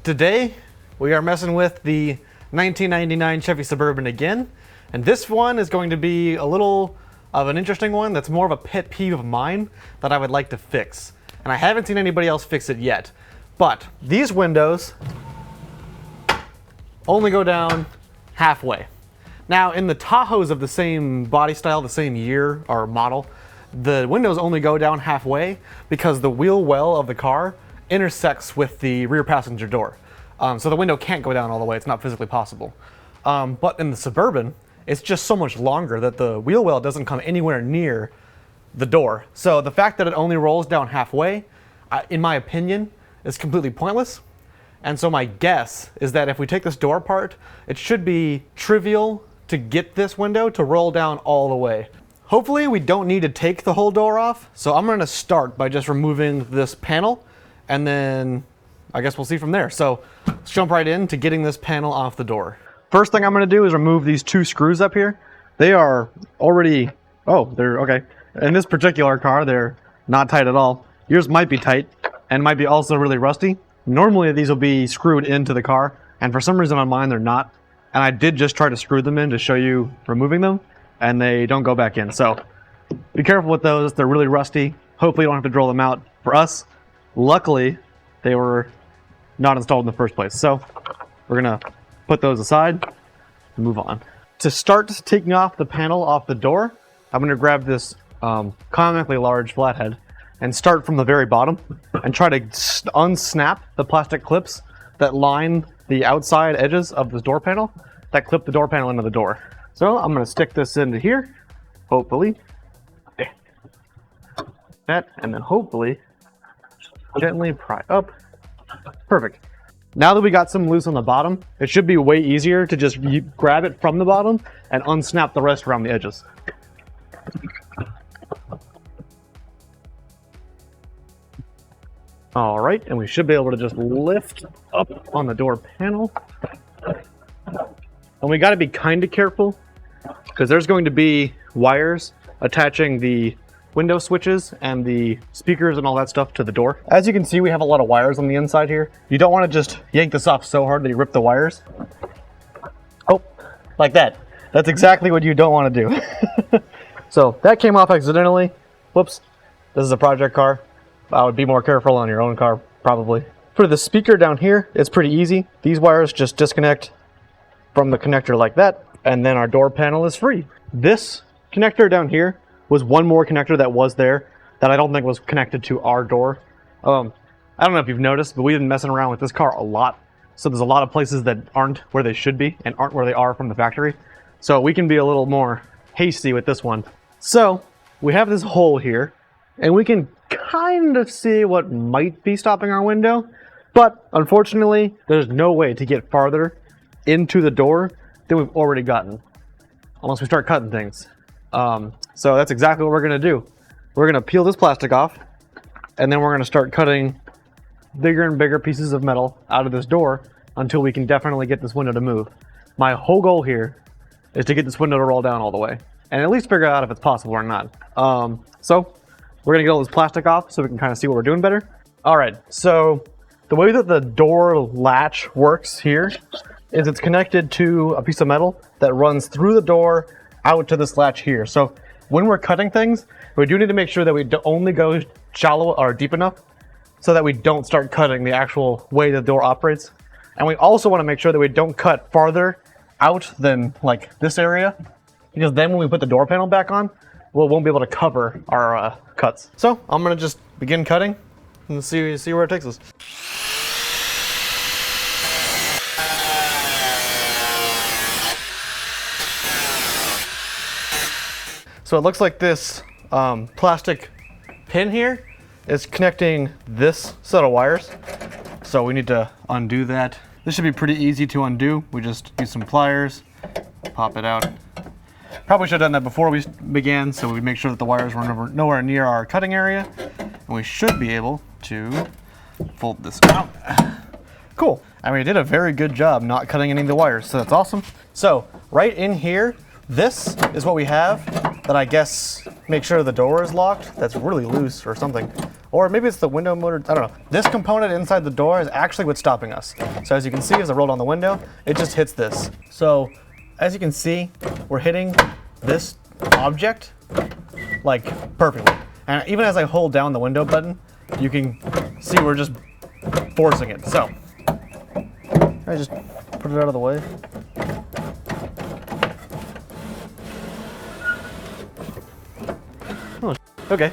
Today, we are messing with the 1999 Chevy Suburban again, and this one is going to be a little of an interesting one that's more of a pet peeve of mine that I would like to fix. And I haven't seen anybody else fix it yet, but these windows only go down halfway. Now, in the Tahoes of the same body style, the same year or model, the windows only go down halfway because the wheel well of the car intersects with the rear passenger door. So the window can't go down all the way, it's not physically possible. But in the Suburban, it's just so much longer that the wheel well doesn't come anywhere near the door. So the fact that it only rolls down halfway, in my opinion, is completely pointless. And so my guess is that if we take this door apart, it should be trivial to get this window to roll down all the way. Hopefully we don't need to take the whole door off, so I'm gonna start by just removing this panel, and then I guess we'll see from there. So let's jump right into getting this panel off the door. First thing I'm gonna do is remove these two screws up here. They are already, they're okay. In this particular car, they're not tight at all. Yours might be tight and might be also really rusty. Normally these will be screwed into the car, and for some reason on mine they're not. And I did just try to screw them in to show you removing them, and they don't go back in. So be careful with those, they're really rusty. Hopefully you don't have to drill them out. For us, luckily, they were not installed in the first place. So we're gonna put those aside and move on. To start taking off the panel off the door, I'm gonna grab this comically large flathead and start from the very bottom and try to unsnap the plastic clips that line the outside edges of this door panel that clip the door panel into the door. So I'm gonna stick this into here, hopefully. That, and then hopefully gently pry up. Perfect. Now that we got some loose on the bottom, it should be way easier to just grab it from the bottom and unsnap the rest around the edges. All right, and we should be able to just lift up on the door panel. And we got to be kind of careful because there's going to be wires attaching the window switches and the speakers and all that stuff to the door. As you can see, we have a lot of wires on the inside here. You don't want to just yank this off so hard that you rip the wires. Oh, like that. That's exactly what you don't want to do. So that came off accidentally. Whoops. This is a project car. I would be more careful on your own car, probably. For the speaker down here, it's pretty easy. These wires just disconnect from the connector like that, and then our door panel is free. This connector down here was one more connector that was there that I don't think was connected to our door. I don't know if you've noticed, but we've been messing around with this car a lot. So there's a lot of places that aren't where they should be and aren't where they are from the factory. So we can be a little more hasty with this one. So we have this hole here, and we can kind of see what might be stopping our window, but unfortunately there's no way to get farther into the door than we've already gotten, unless we start cutting things. So that's exactly what we're gonna do. We're gonna peel this plastic off, and then we're gonna start cutting bigger and bigger pieces of metal out of this door until we can definitely get this window to move. My whole goal here is to get this window to roll down all the way, and at least figure out if it's possible or not. So we're gonna get all this plastic off so we can kind of see what we're doing better. All right, so the way that the door latch works here is it's connected to a piece of metal that runs through the door out to this latch here. So when we're cutting things, we do need to make sure that we only go shallow or deep enough so that we don't start cutting the actual way the door operates. And we also want to make sure that we don't cut farther out than like this area, because then when we put the door panel back on, we won't be able to cover our cuts. So I'm gonna just begin cutting and see where it takes us. So it looks like this plastic pin here is connecting this set of wires. So we need to undo that. This should be pretty easy to undo. We just use some pliers, pop it out. Probably should have done that before we began, so we make sure that the wires were nowhere near our cutting area. And we should be able to fold this out. Cool. And we did a very good job not cutting any of the wires, so that's awesome. So right in here, this is what we have that I guess make sure the door is locked. That's really loose or something. or maybe it's the window motor, I don't know. This component inside the door is actually what's stopping us. So as you can see, as I roll down the window, it just hits this. So as you can see, we're hitting this object like perfectly. And even as I hold down the window button, you can see we're just forcing it. So I just put it out of the way. Oh, okay.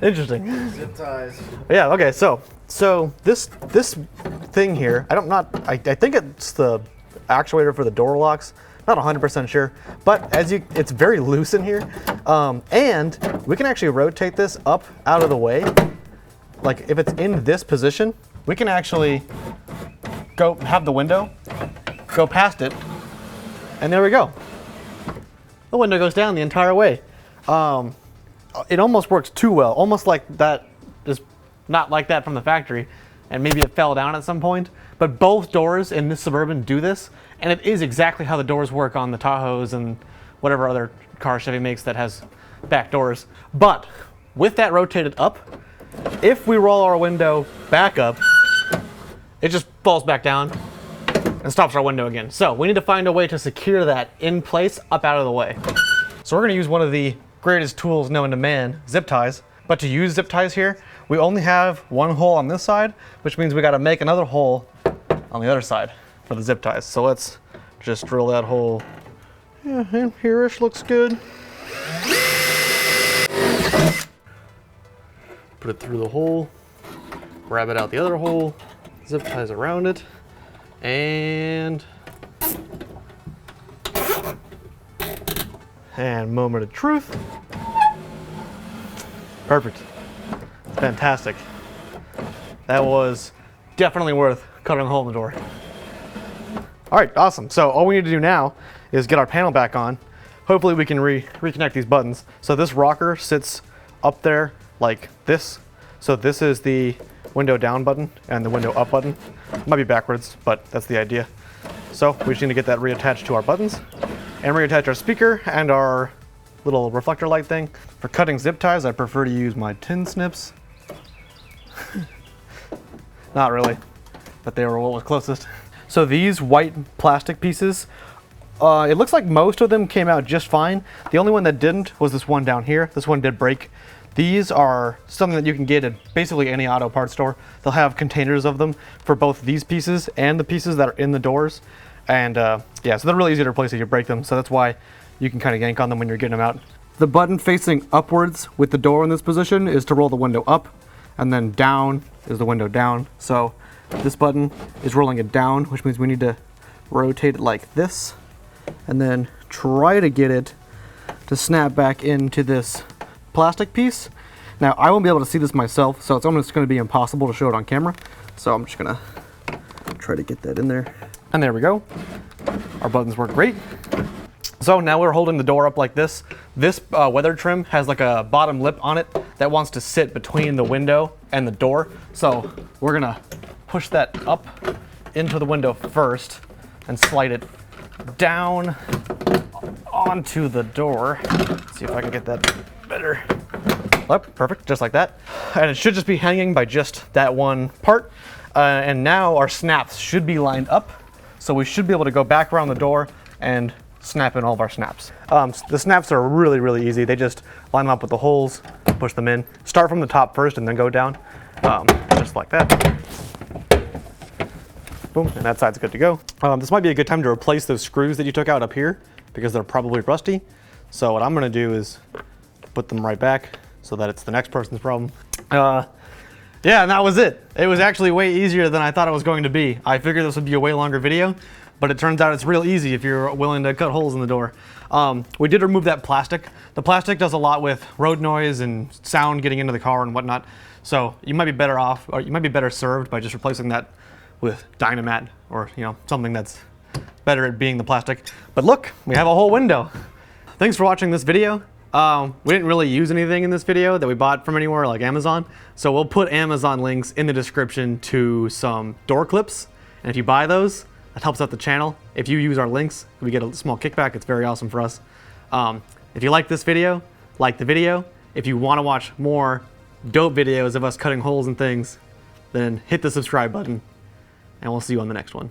Interesting. Zip ties. Yeah. Okay. So this thing here, I think it's the actuator for the door locks. Not 100% sure, but it's very loose in here, and we can actually rotate this up out of the way. Like if it's in this position, we can actually have the window go past it, and there we go. The window goes down the entire way. It almost works too well, almost like that is not like that from the factory, and maybe it fell down at some point. But both doors in this Suburban do this, and it is exactly how the doors work on the Tahoes and whatever other car Chevy makes that has back doors. But with that rotated up, if we roll our window back up, it just falls back down and stops our window again. So we need to find a way to secure that in place up out of the way. So we're going to use one of the greatest tools known to man, zip ties. But to use zip ties here, we only have one hole on this side, which means we got to make another hole on the other side for the zip ties. So let's just drill that hole. Yeah, and here-ish looks good. Put it through the hole, grab it out the other hole, zip ties around it, and moment of truth. Perfect. Fantastic. That was definitely worth cutting a hole in the door. All right, awesome. So all we need to do now is get our panel back on. Hopefully we can reconnect these buttons. So this rocker sits up there like this. So this is the window down button and the window up button. It might be backwards, but that's the idea. So we just need to get that reattached to our buttons and reattach our speaker and our little reflector light thing. For cutting zip ties, I prefer to use my tin snips. Not really, but they were what was closest. So these white plastic pieces, it looks like most of them came out just fine. The only one that didn't was this one down here. This one did break. These are something that you can get at basically any auto parts store. They'll have containers of them for both these pieces and the pieces that are in the doors. And yeah, so they're really easy to replace if you break them. So that's why you can kind of yank on them when you're getting them out. The button facing upwards with the door in this position is to roll the window up, and then down is the window down. So this button is rolling it down, which means we need to rotate it like this, and then try to get it to snap back into this plastic piece. Now I won't be able to see this myself, so it's almost going to be impossible to show it on camera. So I'm just gonna try to get that in there. And there we go. Our buttons work great. So now we're holding the door up like this. This weather trim has like a bottom lip on it that wants to sit between the window and the door. So we're gonna push that up into the window first and slide it down onto the door. Let's see if I can get that better. Oh, perfect, just like that. And it should just be hanging by just that one part. And now our snaps should be lined up. So we should be able to go back around the door and snap in all of our snaps. The snaps are really, really easy. They just line them up with the holes, push them in. Start from the top first and then go down, just like that. Boom, and that side's good to go. This might be a good time to replace those screws that you took out up here because they're probably rusty. So what I'm gonna do is put them right back so that it's the next person's problem. Yeah, and that was it. It was actually way easier than I thought it was going to be. I figured this would be a way longer video, but it turns out it's real easy if you're willing to cut holes in the door. We did remove that plastic. The plastic does a lot with road noise and sound getting into the car and whatnot. So you might be better off, or you might be better served by just replacing that with Dynamat or something that's better at being the plastic. But look, we have a whole window. Thanks for watching this video. We didn't really use anything in this video that we bought from anywhere like Amazon. So we'll put Amazon links in the description to some door clips. And if you buy those, that helps out the channel. If you use our links, we get a small kickback. It's very awesome for us. If you like this video, like the video. If you want to watch more dope videos of us cutting holes in things, then hit the subscribe button, and we'll see you on the next one.